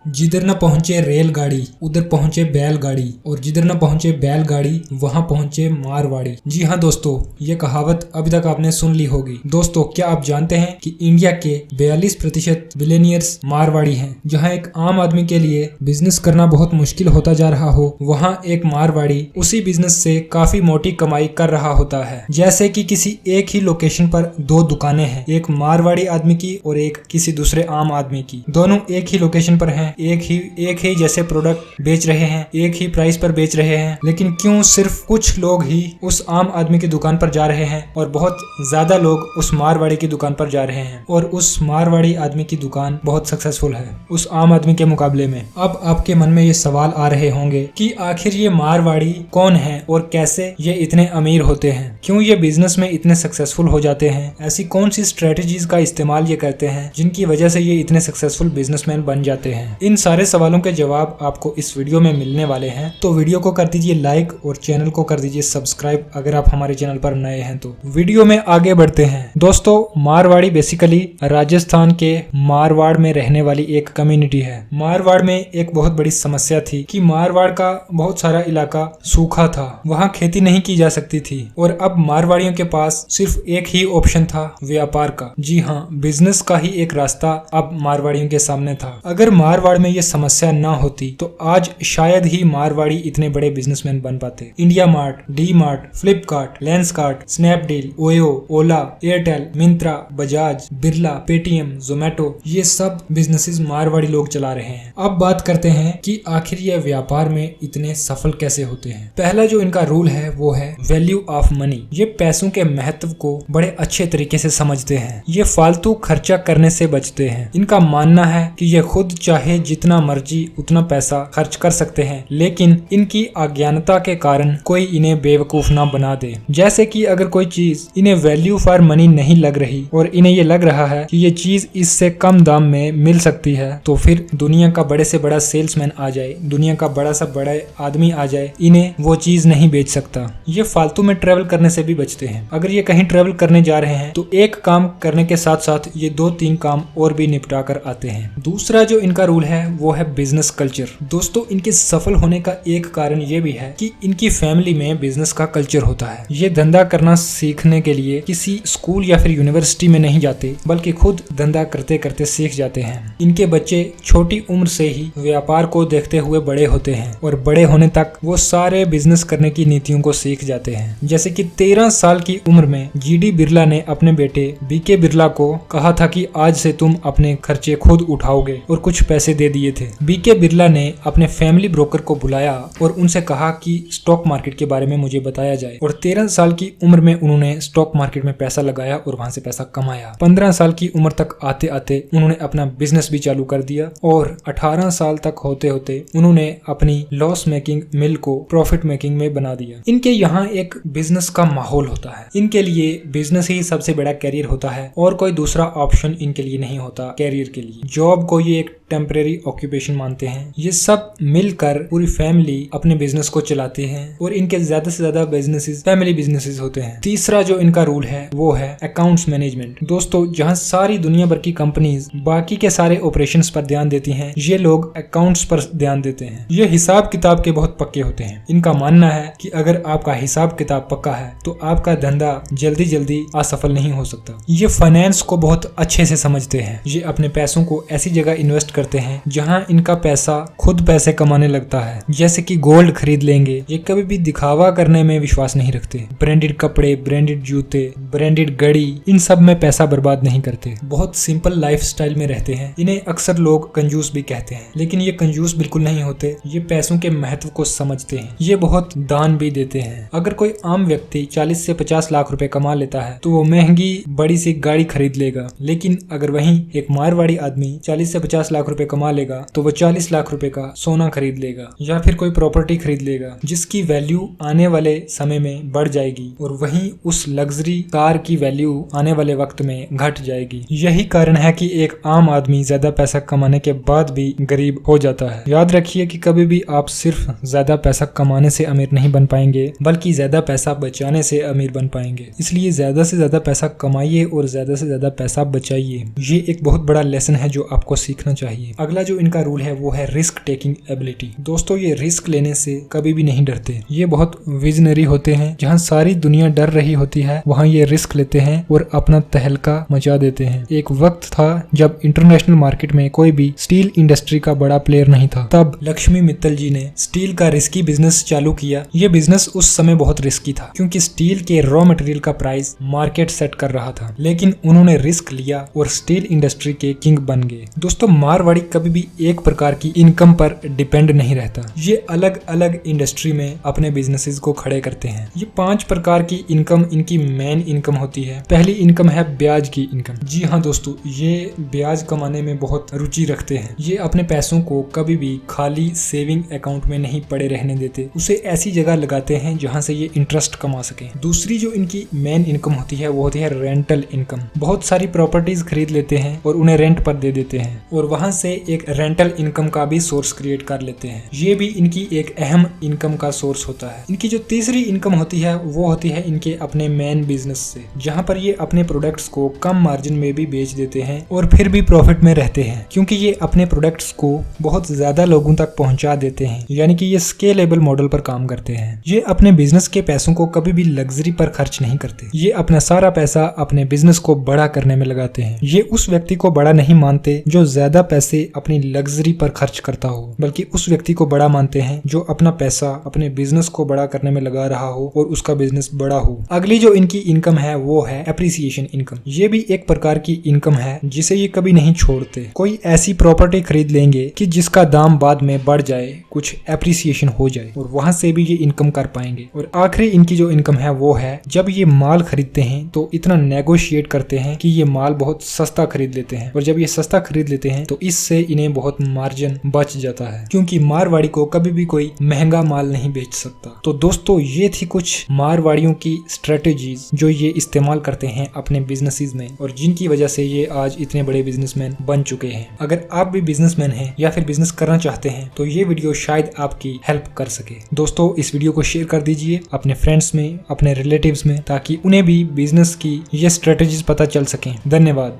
जिधर न पहुंचे रेलगाड़ी उधर पहुंचे बैलगाड़ी, और जिधर न पहुंचे बैलगाड़ी वहां पहुंचे मारवाड़ी। जी हाँ दोस्तों, ये कहावत अभी तक आपने सुन ली होगी। दोस्तों, क्या आप जानते हैं कि इंडिया के 42% बिलियनियर्स मारवाड़ी हैं। जहां एक आम आदमी के लिए बिजनेस करना बहुत मुश्किल होता जा रहा हो, वहां एक मारवाड़ी उसी बिजनेस से काफी मोटी कमाई कर रहा होता है। जैसे कि किसी एक ही लोकेशन पर दो दुकानें हैं, एक मारवाड़ी आदमी की और एक किसी दूसरे आम आदमी की। दोनों एक ही लोकेशन पर हैं, एक ही जैसे प्रोडक्ट बेच रहे हैं, एक ही प्राइस पर बेच रहे हैं, लेकिन क्यों सिर्फ कुछ लोग ही उस आम आदमी की दुकान पर जा रहे हैं और बहुत ज्यादा लोग उस मारवाड़ी की दुकान पर जा रहे हैं, और उस मारवाड़ी आदमी की दुकान बहुत सक्सेसफुल है उस आम आदमी के मुकाबले में। अब आपके मन में ये सवाल आ रहे होंगे कि आखिर ये मारवाड़ी कौन है और कैसे ये इतने अमीर होते हैं, क्यों ये बिजनेस में इतने सक्सेसफुल हो जाते हैं, ऐसी कौन सी स्ट्रेटेजीज का इस्तेमाल ये करते हैं जिनकी वजह से ये इतने सक्सेसफुल बिजनेसमैन बन जाते हैं। इन सारे सवालों के जवाब आपको इस वीडियो में मिलने वाले हैं, तो वीडियो को कर दीजिए लाइक और चैनल को कर दीजिए सब्सक्राइब अगर आप हमारे चैनल पर नए हैं तो। वीडियो में आगे बढ़ते हैं। दोस्तों, मारवाड़ी बेसिकली राजस्थान के मारवाड़ में रहने वाली एक कम्युनिटी है। मारवाड़ में एक बहुत बड़ी समस्या थी कि मारवाड़ का बहुत सारा इलाका सूखा था, वहाँ खेती नहीं की जा सकती थी, और अब मारवाड़ियों के पास सिर्फ एक ही ऑप्शन था, व्यापार का। जी हाँ, बिजनेस का ही एक रास्ता अब मारवाड़ियों के सामने था। अगर मारवाड़ में ये समस्या ना होती तो आज शायद ही मारवाड़ी इतने बड़े बिजनेसमैन बन पाते। India Mart, D Mart, Flipkart, Lenskart, Snapdeal, OYO, Ola, Airtel, Myntra, Bajaj, Birla, Paytm, Zomato, ये सब बिजनेसेस मारवाड़ी लोग चला रहे हैं। अब बात करते हैं कि आखिर ये व्यापार में इतने सफल कैसे होते हैं। पहला जो इनका रूल है वो है वैल्यू ऑफ मनी। ये पैसों के महत्व को बड़े अच्छे तरीके से समझते हैं। ये फालतू खर्चा करने से बचते हैं। इनका मानना है कि ये खुद चाहे जितना मर्जी उतना पैसा खर्च कर सकते हैं, लेकिन इनकी अज्ञानता के कारण कोई इन्हें बेवकूफ ना बना दे। जैसे कि अगर कोई चीज इन्हें वैल्यू फॉर मनी नहीं लग रही और इन्हें ये लग रहा है कि ये चीज इससे कम दाम में मिल सकती है, तो फिर दुनिया का बड़े से बड़ा सेल्समैन आ जाए, दुनिया का बड़ा सा बड़ा आदमी आ जाए, इन्हें वो चीज नहीं बेच सकता। ये फालतू में ट्रेवल करने से भी बचते हैं। अगर ये कहीं ट्रेवल करने जा रहे हैं तो एक काम करने के साथ साथ ये 2-3 काम और भी निपटा कर आते हैं। दूसरा जो इनका रूल है वो है बिजनेस कल्चर। दोस्तों, इनके सफल होने का एक कारण ये भी है कि इनकी फैमिली में बिजनेस का कल्चर होता है। ये धंधा करना सीखने के लिए किसी स्कूल या फिर यूनिवर्सिटी में नहीं जाते, बल्कि खुद धंधा करते करते सीख जाते हैं। इनके बच्चे छोटी उम्र से ही व्यापार को देखते हुए बड़े होते हैं, और बड़े होने तक वो सारे बिजनेस करने की नीतियों को सीख जाते हैं। जैसे कि 13 साल की उम्र में जीडी बिरला ने अपने बेटे बीके बिरला को कहा था कि आज से तुम अपने खर्चे खुद उठाओगे, और कुछ पैसे दे दिए थे। बीके बिरला ने अपने फैमिली ब्रोकर को बुलाया और उनसे कहा कि स्टॉक मार्केट के बारे में मुझे बताया जाए, और 13 साल की उम्र में उन्होंने स्टॉक मार्केट में पैसा लगाया और वहां से पैसा कमाया। 15 साल की उम्र तक आते आते उन्होंने अपना बिजनेस भी चालू कर दिया, और 18 साल तक होते होते उन्होंने अपनी लॉस मेकिंग मिल को प्रॉफिट मेकिंग में बना दिया। इनके यहाँ एक बिजनेस का माहौल होता है। इनके लिए बिजनेस ही सबसे बड़ा कैरियर होता है, और कोई दूसरा ऑप्शन इनके लिए नहीं होता कैरियर के लिए। जॉब को ये एक टेम्परेरी ऑक्यूपेशन मानते हैं। ये सब मिलकर पूरी फैमिली अपने बिजनेस को चलाते हैं, और इनके ज्यादा से ज्यादा बिजनेसेस फैमिली बिजनेसेस होते हैं। तीसरा जो इनका रूल है वो है अकाउंट्स मैनेजमेंट। दोस्तों, जहां सारी दुनिया भर की कंपनीज बाकी के सारे ऑपरेशंस पर ध्यान देती हैं, ये लोग अकाउंट्स पर ध्यान देते हैं। ये हिसाब किताब के बहुत पक्के होते हैं। इनका मानना है कि अगर आपका हिसाब किताब पक्का है तो आपका धंधा जल्दी जल्दी असफल नहीं हो सकता। ये फाइनेंस को बहुत अच्छे से समझते हैं। ये अपने पैसों को ऐसी जगह इन्वेस्ट करते हैं जहां इनका पैसा खुद पैसे कमाने लगता है। जैसे कि गोल्ड खरीद लेंगे। ये कभी भी दिखावा करने में विश्वास नहीं रखते। ब्रांडेड कपड़े, ब्रांडेड जूते, ब्रांडेड घड़ी, इन सब में पैसा बर्बाद नहीं करते। बहुत सिंपल लाइफस्टाइल में रहते हैं। इन्हें अक्सर लोग कंजूस भी कहते हैं, लेकिन ये कंजूस बिल्कुल नहीं होते। ये पैसों के महत्व को समझते हैं। ये बहुत दान भी देते हैं। अगर कोई आम व्यक्ति 40 से 50 लाख रुपए कमा लेता है तो वो महंगी बड़ी सी गाड़ी खरीद लेगा, लेकिन अगर वहीं एक मारवाड़ी आदमी 40 से 50 लाख रुपए कमा लेगा तो वो 40 लाख रुपए का सोना खरीद लेगा या फिर कोई प्रॉपर्टी खरीद लेगा, जिसकी वैल्यू आने वाले समय में बढ़ जाएगी, और वहीं उस लग्जरी कार की वैल्यू आने वाले वक्त में घट जाएगी। यही कारण है कि एक आम आदमी ज्यादा पैसा कमाने के बाद भी गरीब हो जाता है। याद रखिए कि कभी भी आप सिर्फ ज्यादा पैसा कमाने से अमीर नहीं बन पाएंगे, बल्कि ज्यादा पैसा बचाने से अमीर बन पाएंगे। इसलिए ज्यादा से ज्यादा पैसा कमाइए और ज्यादा से ज्यादा पैसा बचाइए। ये एक बहुत बड़ा लेसन है जो आपको सीखना चाहिए। चाहिए। अगला जो इनका रूल है वो है रिस्क टेकिंग एबिलिटी। दोस्तों ये रिस्क लेने से कभी भी नहीं डरते। ये बहुत विजनरी होते हैं। जहाँ सारी दुनिया डर रही होती है वहाँ ये रिस्क लेते हैं और अपना तहलका मचा देते हैं। एक वक्त था जब इंटरनेशनल मार्केट में कोई भी स्टील इंडस्ट्री का बड़ा प्लेयर नहीं था। तब लक्ष्मी मित्तल जी ने स्टील का रिस्की बिजनेस चालू किया। ये बिजनेस उस समय बहुत रिस्की था क्योंकि स्टील के रॉ मटेरियल का प्राइस मार्केट सेट कर रहा था, लेकिन उन्होंने रिस्क लिया और स्टील इंडस्ट्री के किंग बन गए। दोस्तों मारवाड़ी कभी भी एक प्रकार की इनकम पर डिपेंड नहीं रहता। ये अलग अलग इंडस्ट्री में अपने बिजनेसेस को खड़े करते हैं। ये 5 प्रकार की इनकम इनकी मेन इनकम होती है। पहली इनकम है ब्याज की इनकम। जी हाँ दोस्तों, ये ब्याज कमाने में बहुत रुचि रखते हैं। ये अपने पैसों को कभी भी खाली सेविंग अकाउंट में नहीं पड़े रहने देते, उसे ऐसी जगह लगाते हैं जहाँ से ये इंटरेस्ट कमा सके। दूसरी जो इनकी मेन इनकम होती है वो होती है रेंटल इनकम। बहुत सारी प्रॉपर्टीज खरीद लेते हैं और उन्हें रेंट पर दे देते हैं और वहां से एक रेंटल इनकम का भी सोर्स क्रिएट कर लेते हैं। ये भी इनकी एक अहम इनकम का सोर्स होता है। इनकी जो तीसरी इनकम होती है वो होती है इनके अपने मेन बिजनेस से, जहाँ पर ये अपने प्रोडक्ट्स को कम मार्जिन में भी बेच देते हैं और फिर भी प्रॉफिट में रहते हैं क्योंकि ये अपने प्रोडक्ट्स को बहुत ज्यादा लोगों तक पहुंचा देते हैं, यानी कि ये स्केलेबल मॉडल पर काम करते हैं। ये अपने बिजनेस के पैसों को कभी भी लग्जरी पर खर्च नहीं करते। ये अपना सारा पैसा अपने बिजनेस को बड़ा करने में लगाते हैं। ये उस व्यक्ति को बड़ा नहीं मानते जो ज्यादा पैसे अपनी लग्जरी पर खर्च करता हो, बल्कि उस व्यक्ति को बड़ा मानते हैं जो अपना पैसा अपने बिजनेस को बड़ा करने में लगा रहा हो और उसका बिजनेस बड़ा हो। अगली जो इनकी इनकम है वो है एप्रिसिएशन इनकम। ये भी एक प्रकार की इनकम है जिसे ये कभी नहीं छोड़ते। कोई ऐसी प्रॉपर्टी खरीद लेंगे कि जिसका दाम बाद में बढ़ जाए, कुछ एप्रिसिएशन हो जाए और वहां से भी ये इनकम कर पाएंगे। और आखिरी इनकी जो इनकम है वो है जब ये माल खरीदते हैं तो इतना नेगोशिएट करते हैं कि ये माल बहुत सस्ता खरीद लेते हैं और जब ये सस्ता खरीद लेते हैं तो इससे इन्हें बहुत मार्जिन बच जाता है क्योंकि मारवाड़ी को कभी भी कोई महंगा माल नहीं बेच सकता। तो दोस्तों ये थी कुछ मारवाड़ियों की स्ट्रेटेजीज जो ये इस्तेमाल करते हैं अपने बिजनेसेस में और जिनकी वजह से ये आज इतने बड़े बिजनेसमैन बन चुके हैं। अगर आप भी बिजनेसमैन हैं या फिर बिजनेस करना चाहते हैं तो ये वीडियो शायद आपकी हेल्प कर सके। दोस्तों इस वीडियो को शेयर कर दीजिए अपने फ्रेंड्स में, अपने रिलेटिव्स में, ताकि उन्हें भी बिजनेस की ये स्ट्रेटेजीज पता चल सकें। धन्यवाद।